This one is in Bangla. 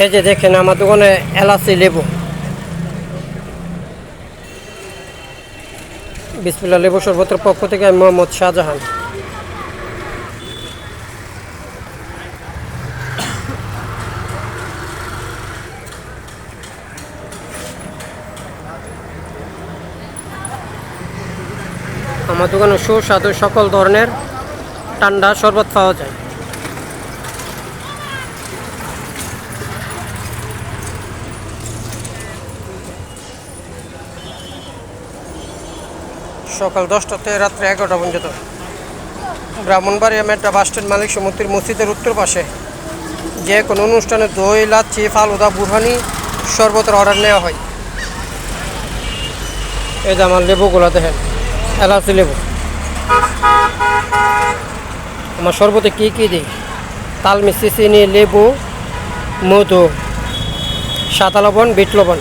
এই যে দেখেন আমার দোকানে এলাচি লেবু, বিসমিল্লাহ লেবু শরবতের পক্ষ থেকে আমি মোহাম্মদ শাহজাহান। আমার দোকানে সুস্বাদু সকল ধরনের ঠান্ডা শরবত পাওয়া যায়। সকাল 10টা থেকে রাত্রে 11টা পর্যন্ত। ব্রাহ্মণবাড়িয়া মেট্রা বাস স্ট্যান্ড মালিক সমিতির মসজিদের উত্তর পাশে যে কোনো অনুষ্ঠানে দই, লাচ্ছি, ফালুদা, বুরহানি শরবতের অর্ডার নেওয়া হয়। এই যে আমার লেবুগুলো দেখেন, এলাচি লেবু। আমার শরবতে কী কী দিই? তাল মিষ্টি, চিনি, লেবু, মধু, সাদা লবণ, বিট লবণ।